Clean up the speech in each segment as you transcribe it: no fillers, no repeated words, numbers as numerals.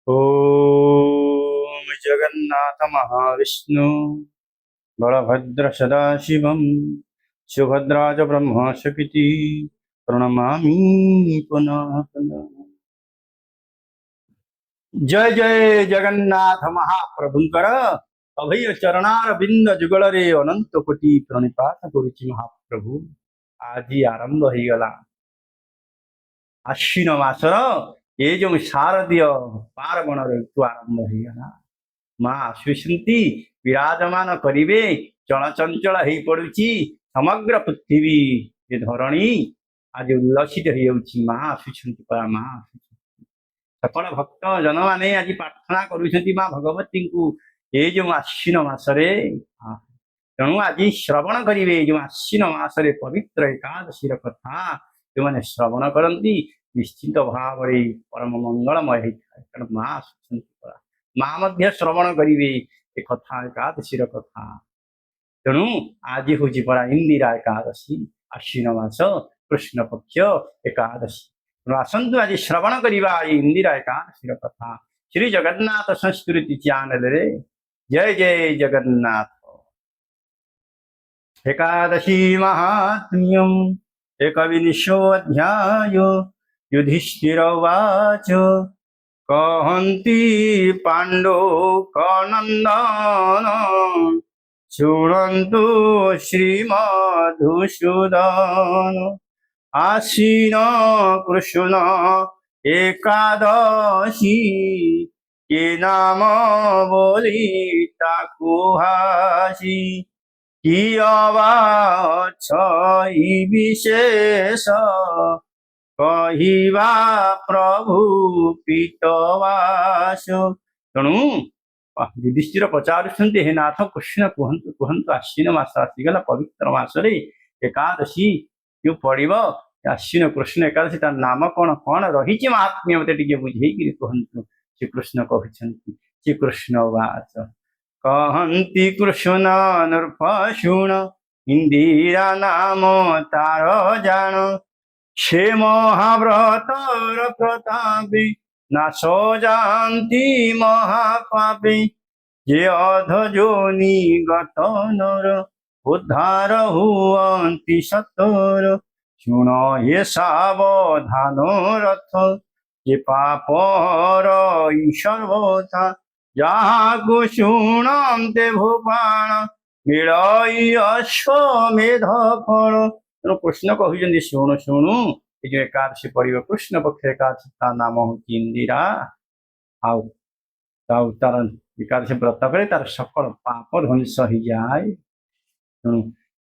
ओम जगन्नाथ महाविष्णु बलभद्र सदाशिवं सुभद्राज ब्रह्म शक्ति प्रणमामि पुनः पुनः। जय जय जगन्नाथ महाप्रभुंकर अभय चरणार बिंद जुगल रे अनंत कोटि प्रणिपात करुछि महाप्रभु। आज आरंभ हो गला आश्विन मासर ये जो शारदीय पार्वण ऋतु आरंभ हो गला। माँ आसुचंती विराजमान करिवे चलचंचल हो पड़ुची समग्र पृथ्वी ये धरणी आज उल्लसित हो जाउची। माँ आसुचंती परा माँ आसुचंती सकल भक्त जन माने आज प्रार्थना करुछंती माँ भगवती को ये जो आश्विन मासरे। तेणु आज श्रवण करिवे जो आश्विन मासरे पवित्र एकादशी कथा जो मैंने श्रवण करती निश्चित भाव परम मंगलमय होता है। कारण माँ आसुचंती परा माँ मध्य श्रवण करिवे ए कथा एकादशी कथा। तेणु आज हूँ परा इंदिरा एकादशी आश्विन मास कृष्ण पक्ष एकादशी। तेणु आसतु आज श्रवण करवा इंदिरा एकादशी कथा श्री जगन्नाथ संस्कृति चैनल रे। जय जय जगन्नाथ। एकादशी महात्म्यम एकविंशो अध्याय युधिष्ठिर उवाच कहन्ति पांडो कनंदन शृण्वन्तु श्रीमधुसूदन आश्विन कृष्ण एकादशी के नाम बोली ताकुहासी कियवा विशेष कहिबा प्रभु पीतवास। तेणु युधिष्ठिर पचारुछन्ति हे नाथ कृष्ण कहतु कहतु आश्विन मास आसीगला पवित्र मासरे एकादशी क्यों पड़िब आश्विन कृष्ण एकादशी तार नाम कौन कौन रही महात्म्य मत टे बुझे कहतु। श्रीकृष्ण कहते श्रीकृष्ण उवाच कहन्ति कृष्ण नृप शुण इंदिरा नाम तार जान से महाव्रतर प्रतापे नाशो जानती महापापे जे अध जोनि गत नर उद्धार हुअन्ति सत्वर। शुण ये सावधान रथ जे पापर सर्वथा जहाँ को शुणते भूपाण मिलई अश्वमेध फल। तेणु कृष्ण कहते शुणु शुणु ये जो एकादशी पड़ो कृष्ण पक्ष एकादशी ता नाम हूँ इंदिरा। आउ तार एकादशी व्रत करे तार सकल पाप ध्वंस हो जाए। तेणु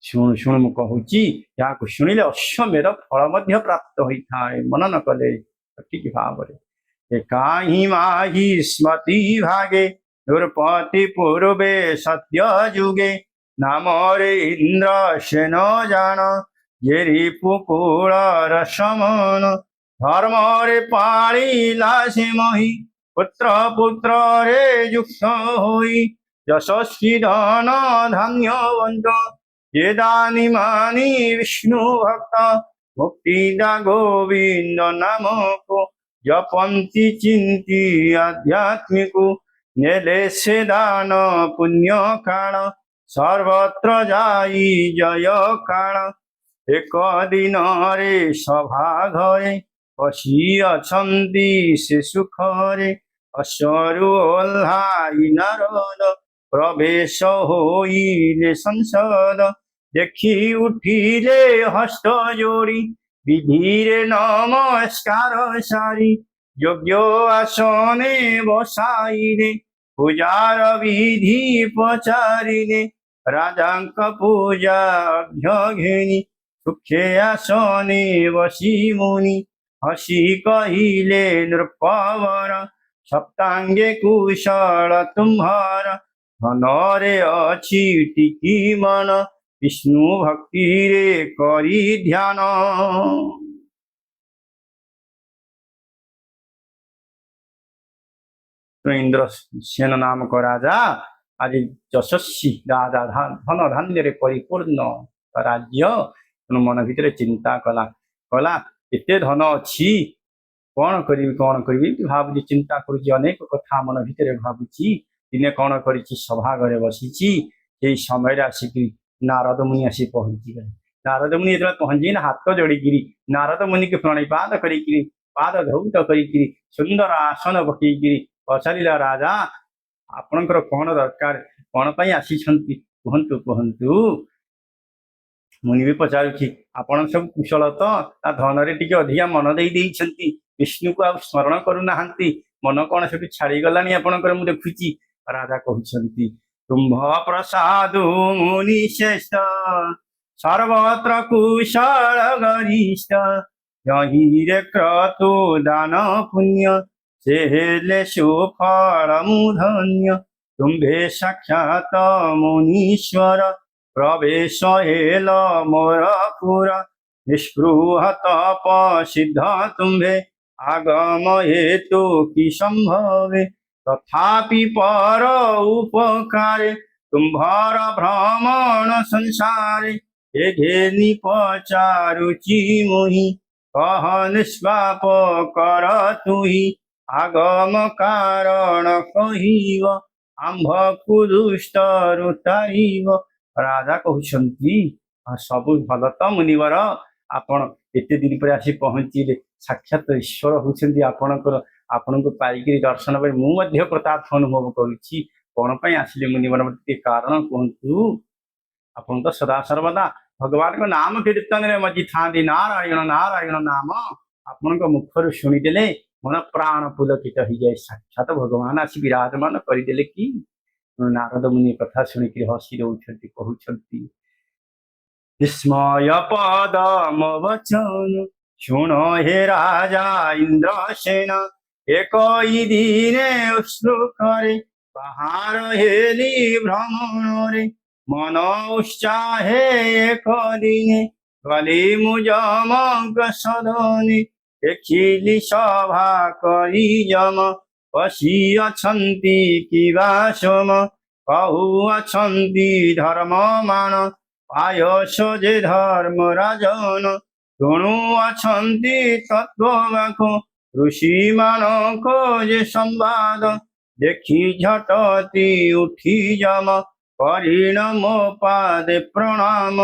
शुणु शुणु मु कहूची या शुणिले अश्वमेध फल प्राप्त होता है मनन कले ठीक भाव एकाही माही स्मृति भागे नृपति पूर्वे सत्य जुगे नाम रे इंद्र सेन जान ये रिपुकुल रसमन धर्म रे पालिला से मही पुत्र पुत्र रे युक्त होई यशस्वी धन धान्य वंश ये दानी मानी विष्णु भक्त मुक्तिदा गोविंद नाम को जपन्ति चिंती आध्यात्मिक नेले से दान पुण्य काल सर्वत्र जाई जय काल। एक दिन रे सभा घरे बसी अछन्ति से सुखरे अश्वरु ओह्लाई नारद प्रवेश होइले संसद देखी उठिले हस्त जोड़ी विधिरे नमस्कार सारी योग्य आसने बसाइले पूजार विधि पचारिले राजांक पूजा घेनी सुखे आसने बसी मुनि हसी कहिले नृपवर सप्तांगे कुशल तुम्हार धनरे अछि टिकी मन विष्णु भक्ति रे करी ध्यान। इंद्र सेन नामक राजा आज यशस्वी राजा धन धान्य परिपूर्ण राज्य मन भितर चिंता कला कला एते धन अच्छी कौन करी भावुची चिंता करुच्ची अनेक कथा मन भितर भावुची दिने कौन कर सभा घरे बसी समय आसिक नारद मुनि आसी पहुंची गए। नारद मुनि जो पहुंची हाथ जोड़िकी नारद मुनि के प्रणिपात कर पाद धौत कर सुंदर आसन पकईकि पचारा राजा आपणकर कौन दरकार कौन पाई आसी कहतु कहतु मुनि भी पचारुची आपण सब कुशल तो धन रे टिके अधिका मन देइछंती विष्णु को आ स्मरण करूना मन कौन से छाड़ी गलानी आपणकर मु देखुची। राजा कहते तुम्भ प्रसादु मुनि श्रेष्ठ सर्वत्र कुशल गरिष्ठ यही रे क्रतु दान पुण्य से हेले सुफल धन्य तुम्भे साक्षात मुनीश्वर प्रवेश हेल मोर पुर निष्पृह तप सिद्ध तुम्भे आगम हेतु कि संभवे तथापि पर उपकारे तुम्भर भ्रमण संसारे हे घेनी पचारुचि मोहि कह निष्पाप कर तुहि आगम कारण कहिव आंभ कुदुष्ट रुताइव। राजा कहते सब भल तो मुनिवर आपण एते दिन पर आसी पहुंचले साक्षात ईश्वर होती आपणकर आपण को पाइक दर्शन पर मुझे प्रताप अनुभव करुच्ची कौन पाई आसिले मुनिवर मत कारण कहतु आपन तो सदा सर्वदा भगवान को नाम कीर्तन में मजी था नारायण नारायण नाम आपण को मुखर शुणीदेले मन प्राण पुलकित हो जाए साक्षात भगवान आसी विराजमान करदे कि नारद मुनि कथा शुणिक हसी रोच कहते विस्मय पदम वचन शुण हे राजा इंद्रसेन एक दिने श्लोकरे बाहर हेली भ्रमण रे मन उत्साहे एक दिने गली मुजमग सदने देखिली सभा करी जम बसी अछंती किबा सोम कहु अछंती धर्म मान पायस जे धर्म राजन शुणु अछंती तत्ववाक ऋषि मानक जे संवाद देखी झटती उठी जम परिणम पादे प्रणाम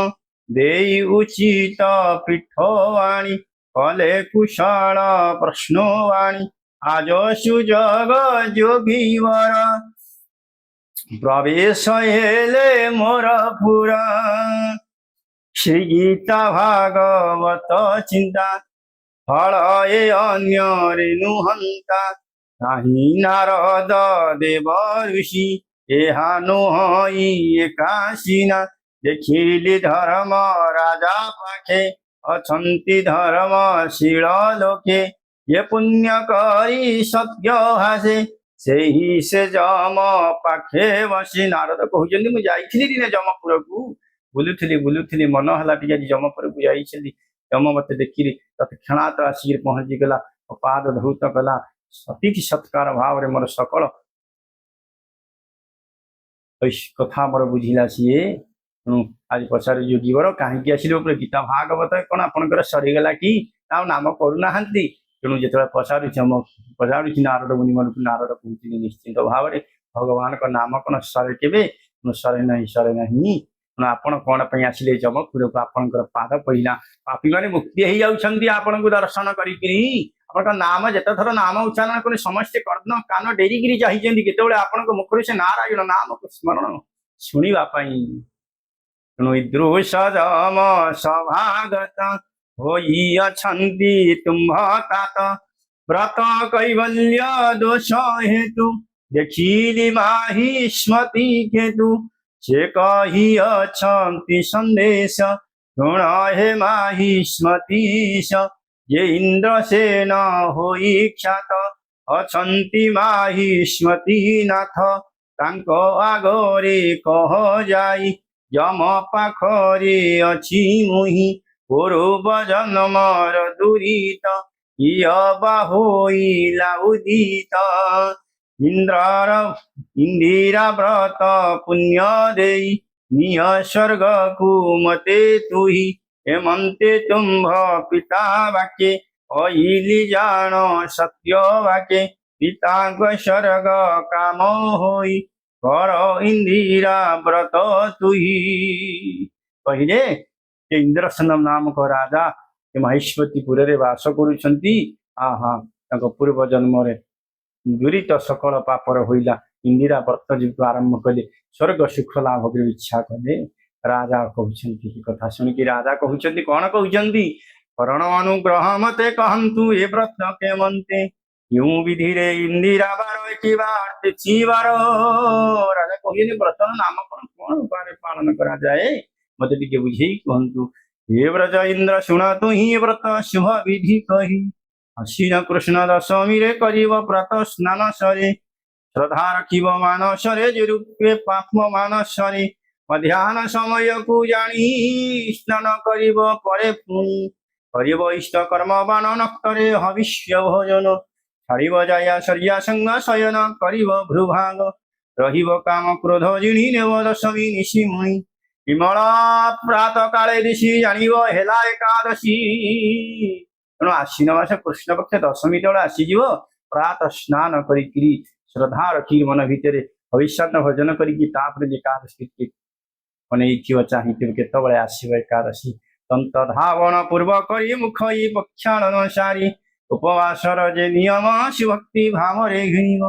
देई उचित पीठवाणी कले कुशल प्रश्नवाणी आज सुजग जोगीवर प्रवेश हेले मोर पुरा श्री गीता भागवत चिंता फल ए अन्य रेणुहंता नाही नारद देव ऋषि एहा नुहई एकाशीना देखिली धर्म राजा पाखे अछंती धर्मशील लोके ये पुण्य करी सत्य हासे सेही से जम पाखे बसी नारद कहते मुझे जाइली दिने जमपुर को बुलुली मन है टे जमपुर को जाइली जम मत देखिली तथे क्षणात आसिक पहुंची गला पाद धौत कला अतिथि सत्कार भाव रे मोर सकल कथा मोर बुझिला सी आज पचार जोगीवर कहीं आसिले गीता भागवत कौन आपंकर सरीगला कि नाम करूना तेणु जो पचारुची नारद मुनि मन को नारद कहते निश्चिंत भाव में भगवान का नाम कौन सरे के सरे नहीं आपण कौन आसिले जमपुर को आपंकर पाद पहला पापी मैंने मुक्ति हो जाती आपण को दर्शन कर नाम जिते थर नाम उच्चारण कर समस्ते कर्ण कान डेरिकी चाहिए केतबे आपण मुखर से नारायण नाम को स्मरण शुणापी तेणु दृश जम सभागत होई अछंती तुम्भ तात व्रत कैवल्य दोष हेतु देखिली माही स्मृति केतु से कही अछंती संदेश शुण हे माही स्मृतिश ये इंद्रसेन होई ख्यात अछंती माही स्मृति नाथ तांको आगरे कह जाई जम पाखरे अछि मुहि पूर्व जन्मर दुरीत इयबा होइला उदित इंदिरा व्रत पुण्य देई निय स्वर्ग कुमते तुहि हेमंते तुम्भ पिता वाक्ये କହିଲି ଜାଣ ସତ୍ୟ ବାକେ ପିତାଙ୍କ ସ୍ୱର୍ଗ କାମ ହୋଇ କର ଇନ୍ଦିରା ବ୍ରତ ତୁହି। କହିଲେ ଯେ ଇନ୍ଦ୍ରସେନ ନାମକ ରାଜା ଏ ମହେଶ୍ୱତୀପୁରରେ ବାସ କରୁଛନ୍ତି। ତାଙ୍କ ପୂର୍ବ ଜନ୍ମରେ ଦୂରିତ ସକଳ ପାପର ହୋଇଲା। ଇନ୍ଦିରା ବ୍ରତ ଯେହେତୁ ଆରମ୍ଭ କଲେ ସ୍ୱର୍ଗ ସୁଖ ଲାଭ କରି ଇଚ୍ଛା କଲେ। ରାଜା କହୁଛନ୍ତି ଏ କଥା ଶୁଣିକି ରାଜା କହୁଛନ୍ତି କଣ କହୁଛନ୍ତି? କରଣ ଅନୁଗ୍ରହ ମତେ କହନ୍ତୁ ଏ ବ୍ରତ କେମନ୍ତେ କେଉଁ ବିଧିରେ ଇନ୍ଦିରା ବାର ଏଠିବା ବାର। ରାଜା କହିଲେ ବ୍ରତର ନାମ କଣ କଣ ଉପାୟରେ ପାଳନ କରାଯାଏ ମତେ ଟିକେ ବୁଝେଇ କୁହନ୍ତୁ। ଏ ବ୍ରଜ ଇନ୍ଦ୍ର ଶୁଣ ତୁ ହିଁ ବ୍ରତ ଶୁଭ ବିଧି କହି ଆଶ୍ୱିନ କୃଷ୍ଣ ଦଶମୀରେ କରିବ ବ୍ରତ ସ୍ନାନ ସରେ ଶ୍ରଦ୍ଧା ରଖିବ ମାନସରେ ଯେ ରୂପେ ପାପ ମାନସରେ ମଧ୍ୟାହ୍ନ ସମୟକୁ ଜାଣି ସ୍ନାନ କରିବ ପରେ ପୁଣି କରିବ ଇଷ୍ଟ କର୍ମ ବାଣ ନକ୍ତରେ ହବିଷ୍ୟ ଭୋଜନ ଛାଡ଼ିବ ଜାୟା ଶଯ୍ୟା ସଙ୍ଗ ଶୟନ କରିବ ଭୃଭାଗ ରହିବ କାମ କ୍ରୋଧ ଜିଣି ନେବ ଦଶମୀ ନିଶିମୁଣି ବିମଳ ପ୍ରାତ କାଳେ ଦିଶି ଜାଣିବ ହେଲା ଏକାଦଶୀ। ତେଣୁ ଆଶ୍ୱିନ ମାସ କୃଷ୍ଣ ପକ୍ଷ ଦଶମୀ ତଳେ ଆସିଯିବ। ପ୍ରାତ ସ୍ନାନ କରିକିରି ଶ୍ରଦ୍ଧା ରଖି ମନ ଭିତରେ ହବିଷ୍ୟାନ୍ନ ଭୋଜନ କରିକି ତାପରେ ଏକାଦଶୀ ଅନେଇଥିବ ଚାହିଁଥିବ କେତେବେଳେ ଆସିବ ଏକାଦଶୀ। ଦନ୍ତ ଧାବନ ପୂର୍ବ କରି ମୁଖ ପକ୍ଷାଳନ ସାରି ଉପବାସର ଯେ ନିୟମ ଶିଭକ୍ତି ଭାବରେ ଘିଣିବ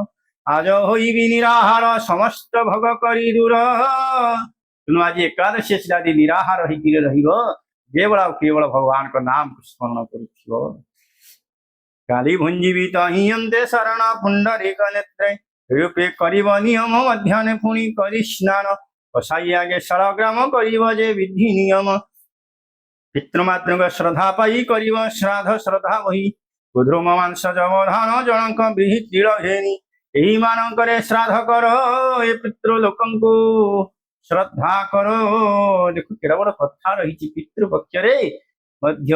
ଆଜ ହୋଇବି ନିରାହାର ସମସ୍ତ ଭୋଗ କରି ଦୂର। ତେଣୁ ଆଜି ଏକାଦଶୀ ଆସିଲା ଆଜି ନିରାହାର ହେଇକିରି ରହିବ କେବଳ ଆଉ କେବଳ ଭଗବାନଙ୍କ ନାମ ସ୍ମରଣ କରୁଥିବ। କାଲି ଭୁଞ୍ଜିବି ତହିଁ ଅନ୍ତେ ଶରଣ ପୁଣ୍ଡରୀକ ନେତ୍ରେ ରୂପେ କରିବ ନିୟମ ମଧ୍ୟାହ୍ନେ ପୁଣି କରି ସ୍ନାନ କସାଇ ଆଗେ ଶାଳଗ୍ରାମ କରିବ ଯେ ବିଧି ନିୟମ ପିତୃମାତୃଙ୍କ ଶ୍ରଦ୍ଧା ପାଇ କରିବ ଶ୍ରାଦ୍ଧ ଶ୍ରଦ୍ଧା ବହି କୁଦ୍ରୁମ ମାଂସ ଯବଧାନ ଜଣଙ୍କ ବିହି ତିଳ ଘେନି ଏହି ମାନଙ୍କରେ ଶ୍ରାଦ୍ଧ କର ଏ ପିତୃ ଲୋକଙ୍କୁ ଶ୍ରଦ୍ଧା କର। ଦେଖୁ କେଡେ ବଡ କଥା ରହିଛି। ପିତୃ ପକ୍ଷରେ ମଧ୍ୟ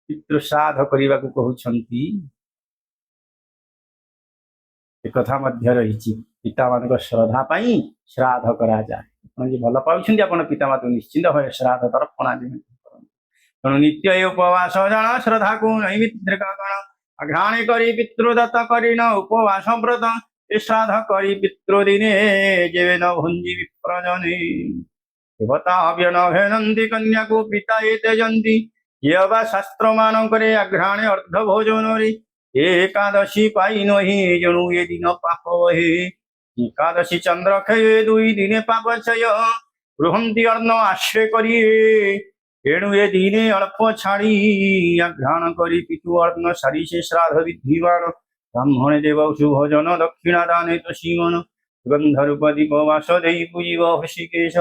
ପିତୃ ଶ୍ରାଦ୍ଧ କରିବାକୁ କହୁଛନ୍ତି। ଏକଥା ମଧ୍ୟ ରହିଛି ପିତାମାନଙ୍କ ଶ୍ରଦ୍ଧା ପାଇଁ ଶ୍ରାଦ୍ଧ କରାଯାଏ। ଆପଣ ଯେ ଭଲ ପାଉଛନ୍ତି ଆପଣ ପିତାମାତାଙ୍କୁ ନିଶ୍ଚିନ୍ତ ଭାବେ ଶ୍ରାଦ୍ଧ ତର୍ପଣା ଦିଅନ୍ତି। ତେଣୁ ନିତ୍ୟ ଏ ଉପବାସ ଜଣ ଶ୍ରଦ୍ଧାକୁ ନୈମିତ୍ରିକ ଗଣ ଅଘ୍ରାଣୀ କରି ପିତୃଦତ୍ତ କରିନ ଉପବାସ ବ୍ରତ ଏ ଶ୍ରାଦ୍ଧ କରି ପିତୃ ଦିନେ ଯେବେ ନ ଭୁଞ୍ଜି ବିପ୍ରଜନେ ଦେବତା ଅବ୍ୟନ ଭେନନ୍ତି କନ୍ୟାକୁ ପିତା ଏ ତେଜନ୍ତି ଇଏ ବା ଶାସ୍ତ୍ର ମାନଙ୍କରେ ଅଘ୍ରାଣେ ଅର୍ଦ୍ଧ ଭୋଜନରେ ଏକାଦଶୀ ପାଇ ନହି ଜଣୁ ଏ ଦିନ ପାପ ବହେ ଏକାଦଶୀ ଚନ୍ଦ୍ର ଖେଏ ଦୁଇ ଦିନେ ପାପ କ୍ଷୟ ରୁହନ୍ତି ଅର୍ଣ୍ଣ ଆଶ୍ରୟ କରିଏ ଏଣୁ ଏ ଦିନେ ଅଳ୍ପ ଛାଡ଼ି ଅଘ୍ରାଣ କରି ପିତୁ ଅର୍ଣ୍ଣ ସାରି ସେ ଶ୍ରାଦ୍ଧ ବିଧିବାନ ବ୍ରାହ୍ମଣେ ଦେବ ସୁଭୋଜନ ଦକ୍ଷିଣା ଦାନେ ତୋଷୀମନ ସୁଗନ୍ଧ ରୂପ ଦୀପ ବାସ ଦେଇ ପୂଜିବ ହୃଷିକେଶ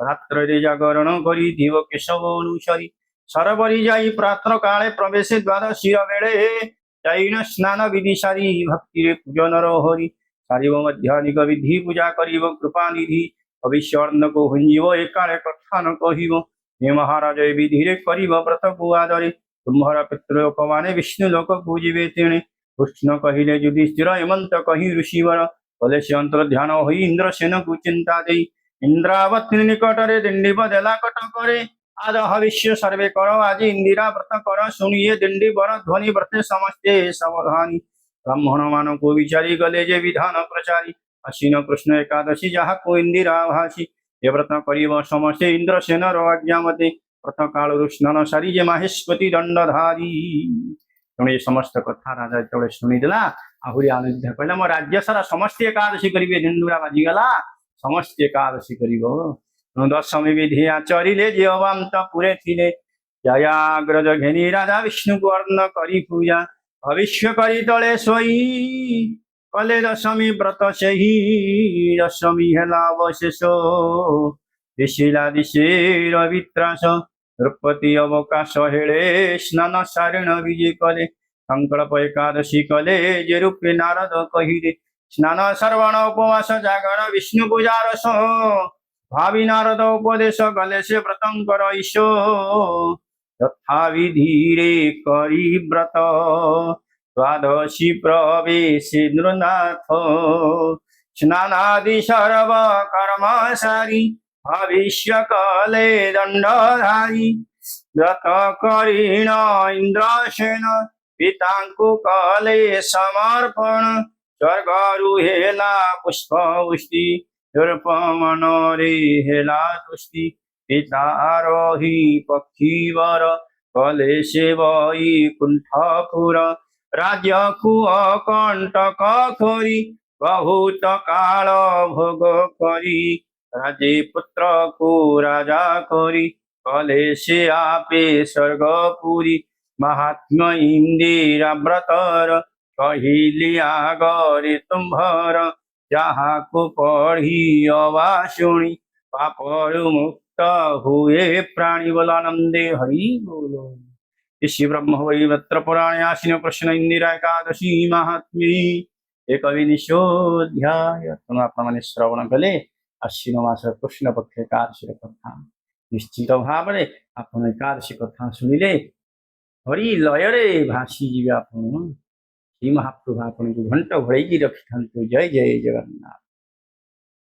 ରାତ୍ରରେ ଜାଗରଣ କରି ଦିବ କେଶବ ଅନୁସରି ସରବରି ଯାଇ ପ୍ରାତଃ କାଳେ ପ୍ରବେଶ ଦ୍ୱାଦଶୀର ବେଳେ ଜୈନ ସ୍ନାନ ବିଧି ସାରି ଭକ୍ତିରେ ପୂଜନର ହରି ସାରିବ ମଧ୍ୟାନିକ ବିଧି ପୂଜା କରିବ କୃପାନିଧି ଭବିଷ୍ୟ ଅର୍ଣ୍ଣକୁ ଭୁଞ୍ଜିବ ଏକାଳେ କଥା ନ କହିବ ହେ ମହାରାଜ ଏ ବିଧିରେ କରିବ ବ୍ରତକୁ ଆଦରେ ତୁମ୍ଭର ପିତୃଲୋକମାନେ ବିଷ୍ଣୁ ଲୋକକୁ ଯିବେ ତେଣେ କୃଷ୍ଣ କହିଲେ ଯୁଧିଷ୍ଠିର ଏମନ୍ତ କହି ଋଷିବର କଲେ ସେ ଅନ୍ତର୍ଧ୍ୟାନ ହୋଇ ଇନ୍ଦ୍ରସେନକୁ ଚିନ୍ତା ଦେଇ ଇନ୍ଦ୍ରାବତୀ ନିକଟରେ ଦଣ୍ଡିବ ଦେଲା କଟକରେ আজ হবিষ্য সর্বে কর আজি ইন্দিরা ব্রত কর শুনিয়ে দিন্ডি বর ধ্বনি ব্রতে সমস্তে সাবধানী ব্রাহ্মণ মানক বিচারি গলে যে বিধান প্রচারী আশ্বিন কৃষ্ণ একাদশী যাহাকু ইন্দিরা ভাসি এ ব্রত করিব সমস্তে ইন্দ্রসেনর আজ্ঞা মতে ব্রত কালরু স্নান সারি যে মাহেশ্বতী দণ্ডধারী। ତେଣୁ ଏ ସମସ୍ତ କଥା ରାଜା ଯେତେବେଳେ ଶୁଣିଦେଲା ଆହୁରି ଆନନ୍ଦିତ କହିଲା ମୋ ରାଜ୍ୟ ସାରା ସମସ୍ତେ ଏକାଦଶୀ କରିବେ। ଢିଣ୍ଡୁରା ବାଜିଗଲା ସମସ୍ତେ ଏକାଦଶୀ କରିବ। ଦଶମୀ ବିଧି ଆଚରିଲେ ଯେ ଅବାନ୍ତପୁରେ ଥିଲେ ଜୟାଗ୍ରଜ ଘେନି ରାଜା ବିଷ୍ଣୁକୁ ଅର୍ଣ୍ଣ କରି ପୂଜା ଭବିଷ୍ୟ କରି ତଳେ ଶୋଇ କଲେ ଦଶମୀ ବ୍ରତ ସେହି ଦଶମୀ ହେଲା ଅବଶେଷ ଦିଶିଲା ଦିଶେର ବିତ୍ରାସ ଦ୍ରୌପଦୀ ଅବକାଶ ହେଳେ ସ୍ନାନ ସାରିଣ ବିଜେ କଲେ ସଂକଳ୍ପ ଏକାଦଶୀ କଲେ ଯେ ରୂପେ ନାରଦ କହିଲେ ସ୍ନାନ ଶ୍ରବଣ ଉପବାସ ଜାଗର ବିଷ୍ଣୁ ପୂଜାର ସହ ଭାବି ନାରଦ ଉପଦେଶ ଗଲେ ସେ ବ୍ରତଙ୍କର ଈଶ ଯଥା ବିଧିରେ କରି ବ୍ରତ ଦ୍ୱାଦଶୀ ପ୍ରବେଶେ ନୃନାଥ ସ୍ନାନାଦି ସର୍ବ କର୍ମ ସାରି ଭବିଷ୍ୟ କଲେ ଦଣ୍ଡଧାରୀ ବ୍ରତ କରିଣ ଇନ୍ଦ୍ରସେନ पिता को कले समर्पण स्वर्गरु हेला पुष्प वृष्टि मनरे हेला तुष्टि पिता रही पक्षीवर कले सेवई कुंठपुर राज्य को कंटक करी बहुत काल भोग करी राजे पुत्र को राजा करी कले से आपे स्वर्गपुरी महात्मा इंदिरा व्रतर कहिली आगरे तुम्भर जहाँ को पढ़ी अवा शुणी पापरु मुक्त हुए प्राणी बोलानंदे हरि बोलो। ऋषि ब्रह्म वैवत्र पुराणे आसीन कृष्ण इंदिरा एकादशी महात्म्ये एक विनिशोध्याय तेणु आपने श्रवण कले आश्विन मास कृष्ण पक्ष एकादशी कथा निश्चित भाव में आप एकादशी कथा शुणिले हरि लୟରେ भासी जी आप श्री महाप्रभु आपन को घंट घोड़े रखी जय जय जगन्नाथ।